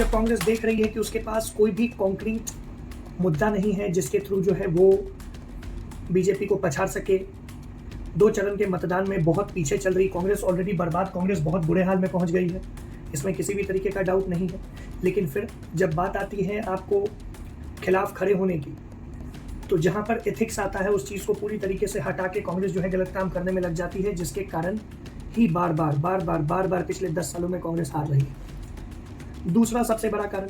जब कांग्रेस देख रही है कि उसके पास कोई भी कॉन्क्रीट मुद्दा नहीं है जिसके थ्रू जो है वो बीजेपी को पछाड़ सके, 2 चरण के मतदान में बहुत पीछे चल रही कांग्रेस, ऑलरेडी बर्बाद कांग्रेस बहुत बुरे हाल में पहुंच गई है, इसमें किसी भी तरीके का डाउट नहीं है। लेकिन फिर जब बात आती है आपको खिलाफ खड़े होने की, तो जहां पर एथिक्स आता है उस चीज़ को पूरी तरीके से हटा के कांग्रेस जो है गलत काम करने में लग जाती है, जिसके कारण ही बार बार पिछले 10 सालों में कांग्रेस हार रही है। दूसरा सबसे बड़ा कारण,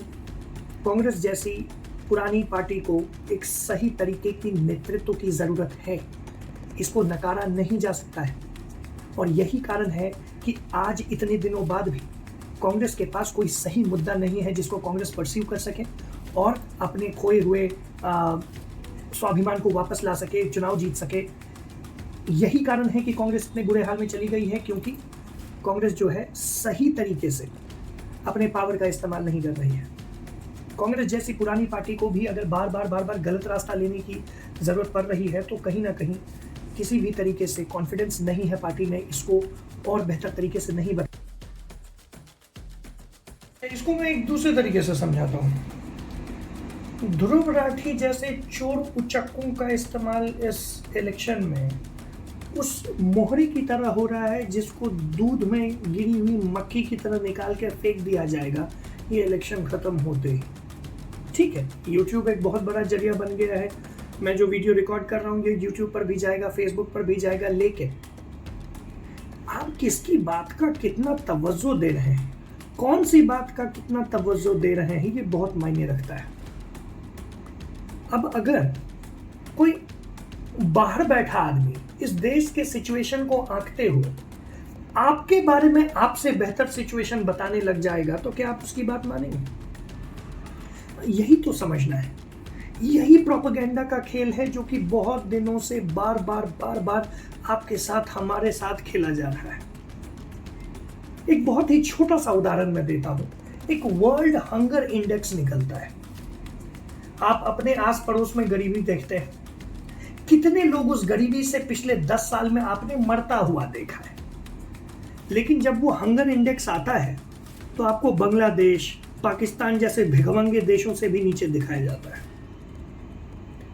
कांग्रेस जैसी पुरानी पार्टी को एक सही तरीके की नेतृत्व की ज़रूरत है, इसको नकारा नहीं जा सकता है। और यही कारण है कि आज इतने दिनों बाद भी कांग्रेस के पास कोई सही मुद्दा नहीं है जिसको कांग्रेस परस्यू कर सके और अपने खोए हुए स्वाभिमान को वापस ला सके, चुनाव जीत सके। यही कारण है कि कांग्रेस इतने बुरे हाल में चली गई है, क्योंकि कांग्रेस जो है सही तरीके से अपने पावर का इस्तेमाल नहीं कर रही है। कांग्रेस जैसी पुरानी पार्टी को भी अगर बार बार गलत रास्ता लेने की ज़रूरत पड़ रही है तो कहीं ना कहीं किसी भी तरीके से कॉन्फिडेंस नहीं है पार्टी में, इसको और बेहतर तरीके से नहीं बता। इसको मैं एक दूसरे तरीके से समझाता हूँ। ध्रुव राठी जैसे चोर उचक्कों का इस्तेमाल इस इलेक्शन में उस मोहरी की तरह हो रहा है जिसको दूध में गिरी हुई मक्खी की तरह निकाल कर फेंक दिया जाएगा ये इलेक्शन खत्म होते ही। ठीक है, YouTube एक बहुत बड़ा जरिया बन गया है, मैं जो वीडियो रिकॉर्ड कर रहा हूँ ये YouTube पर भी जाएगा, Facebook पर भी जाएगा, लेकिन आप किसकी बात का कितना तवज्जो दे रहे हैं, कौन सी बात का कितना तवज्जो दे रहे हैं, ये बहुत मायने रखता है। अब अगर कोई बाहर बैठा आदमी इस देश के सिचुएशन को आंकते हुए आपके बारे में आपसे बेहतर सिचुएशन बताने लग जाएगा तो क्या आप उसकी बात मानेंगे? यही तो समझना है, यही प्रोपेगेंडा का खेल है जो कि बहुत दिनों से बार बार आपके साथ, हमारे साथ खेला जा रहा है। एक बहुत ही छोटा सा उदाहरण मैं देता हूं। एक वर्ल्ड हंगर इंडेक्स निकलता है, आप अपने आस पड़ोस में गरीबी देखते हैं, कितने लोग उस गरीबी से पिछले 10 साल में आपने मरता हुआ देखा है। लेकिन जब वो हंगर इंडेक्स आता है तो आपको बांग्लादेश, पाकिस्तान जैसे भिखमंगे देशों से भी नीचे दिखाया जाता है।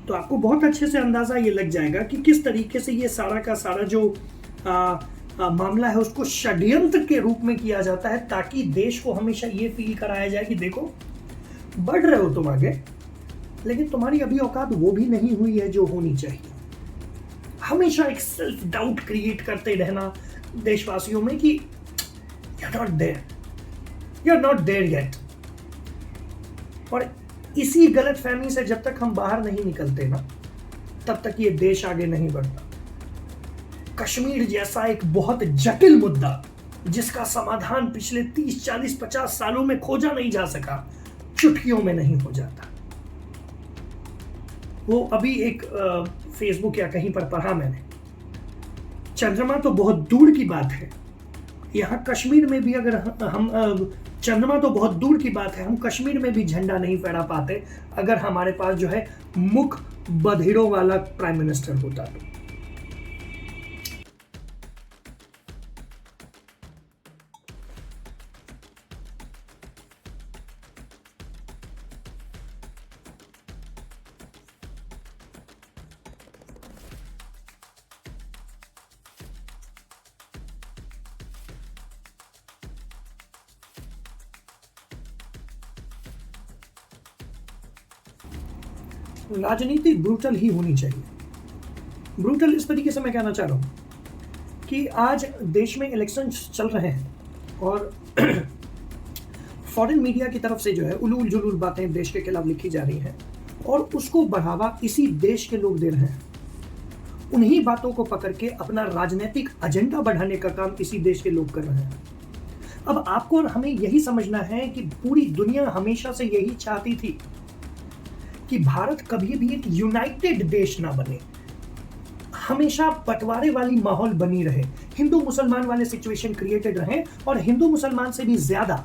तो आपको बहुत अच्छे से अंदाजा ये लग जाएगा कि किस तरीके से ये सारा का सारा जो मामला है उसको षड्यंत्र के रूप में किया जाता है, ताकि देश को हमेशा ये फील कराया जाए कि देखो बढ़ रहे हो तुम आगे, लेकिन तुम्हारी अभी औकात वो भी नहीं हुई है जो होनी चाहिए। हमेशा एक सेल्फ डाउट क्रिएट करते रहना देशवासियों में कि you are not there yet. और इसी गलतफहमी से जब तक हम बाहर नहीं निकलते ना, तब तक ये देश आगे नहीं बढ़ता। कश्मीर जैसा एक बहुत जटिल मुद्दा जिसका समाधान पिछले 30, 40, 50 सालों में खोजा नहीं जा सका, चुटकियों में नहीं हो जाता। वो अभी एक फेसबुक या कहीं पर पढ़ा मैंने, चंद्रमा तो बहुत दूर की बात है, यहाँ कश्मीर में भी अगर हम चंद्रमा तो बहुत दूर की बात है, हम कश्मीर में भी झंडा नहीं फहरा पाते अगर हमारे पास जो है मुख बधिरों वाला प्राइम मिनिस्टर होता तो। राजनीति ब्रूटल ही होनी चाहिए। ब्रूटल इस तरीके से मैं कहना चाह रहा हूँ कि आज देश में इलेक्शन चल रहे हैं और फॉरेन मीडिया की तरफ से जो है उलूल जुलूल बातें देश के खिलाफ लिखी जा रही हैं और उसको बढ़ावा इसी देश के लोग दे रहे हैं। उन्हीं बातों को पकड़ के अपना राजनीतिक एजेंडा बढ़ाने का काम इसी देश के लोग कर रहे हैं। अब आपको और हमें यही समझना है कि पूरी दुनिया हमेशा से यही चाहती थी कि भारत कभी भी एक यूनाइटेड देश ना बने, हमेशा बंटवारे वाली माहौल बनी रहे, हिंदू मुसलमान वाले सिचुएशन क्रिएटेड रहे और हिंदू मुसलमान से भी ज्यादा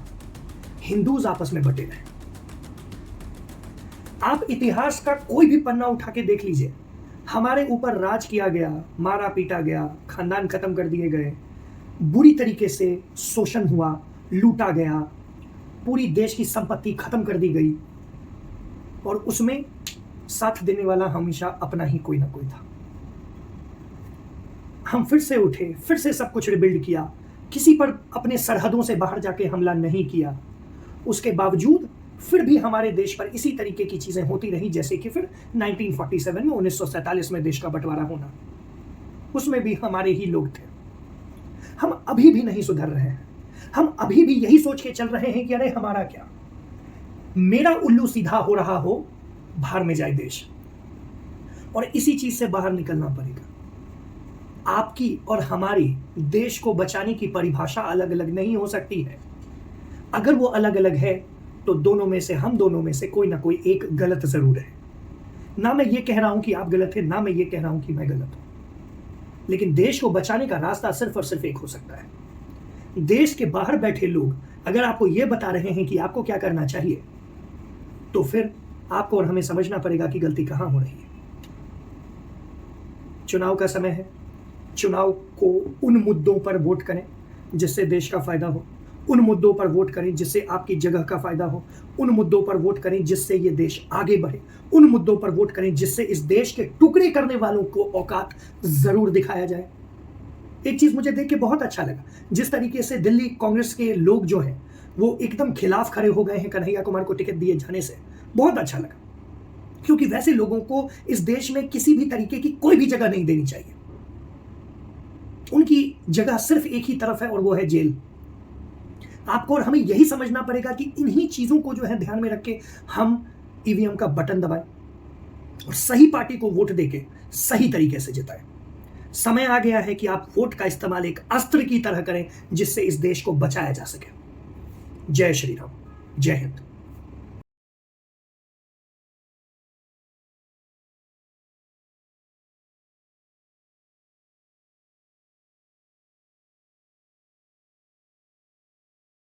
हिंदूज आपस में बटे रहे। आप इतिहास का कोई भी पन्ना उठा के देख लीजिए, हमारे ऊपर राज किया गया, मारा पीटा गया, खानदान खत्म कर दिए गए, बुरी तरीके से शोषण हुआ, लूटा गया, पूरी देश की संपत्ति खत्म कर दी गई और उसमें साथ देने वाला हमेशा अपना ही कोई ना कोई था। हम फिर से उठे, फिर से सब कुछ रिबिल्ड किया, किसी पर अपने सरहदों से बाहर जाके हमला नहीं किया। उसके बावजूद फिर भी हमारे देश पर इसी तरीके की चीजें होती रही, जैसे कि फिर 1947 में 1947 में देश का बंटवारा होना, उसमें भी हमारे ही लोग थे। हम अभी भी नहीं सुधर रहे हैं। हम अभी भी यही सोच के चल रहे हैं कि अरे हमारा क्या, मेरा उल्लू सीधा हो रहा हो, बाहर में जाए देश। और इसी चीज से बाहर निकलना पड़ेगा। आपकी और हमारी देश को बचाने की परिभाषा अलग अलग नहीं हो सकती है। अगर वो अलग अलग है तो दोनों में से, हम दोनों में से कोई ना कोई एक गलत जरूर है। ना मैं ये कह रहा हूं कि आप गलत है, ना मैं ये कह रहा हूं कि मैं गलत हूं, लेकिन देश को बचाने का रास्ता सिर्फ और सिर्फ एक हो सकता है। देश के बाहर बैठे लोग अगर आपको ये बता रहे हैं कि आपको क्या करना चाहिए, तो फिर आपको और हमें समझना पड़ेगा कि गलती कहां हो रही है। चुनाव का समय है। चुनाव को उन मुद्दों पर वोट करें जिससे देश का फायदा हो, उन मुद्दों पर वोट करें जिससे आपकी जगह का फायदा हो, उन मुद्दों पर वोट करें जिससे ये देश आगे बढ़े, उन मुद्दों पर वोट करें जिससे इस देश के टुकड़े करने वालों को औकात जरूर दिखाया जाए। एक चीज मुझे देख के बहुत अच्छा लगा, जिस तरीके से दिल्ली कांग्रेस के लोग जो हैं वो एकदम खिलाफ खड़े हो गए हैं कन्हैया कुमार को टिकट दिए जाने से। बहुत अच्छा लगा, क्योंकि वैसे लोगों को इस देश में किसी भी तरीके की कोई भी जगह नहीं देनी चाहिए। उनकी जगह सिर्फ एक ही तरफ है और वो है जेल। आपको और हमें यही समझना पड़ेगा कि इन्हीं चीजों को जो है ध्यान में रख के हम ईवीएम का बटन दबाएं और सही पार्टी को वोट देके सही तरीके से जिताएं। समय आ गया है कि आप वोट का इस्तेमाल एक अस्त्र की तरह करें जिससे इस देश को बचाया जा सके। जय श्री राम, जय हिंद।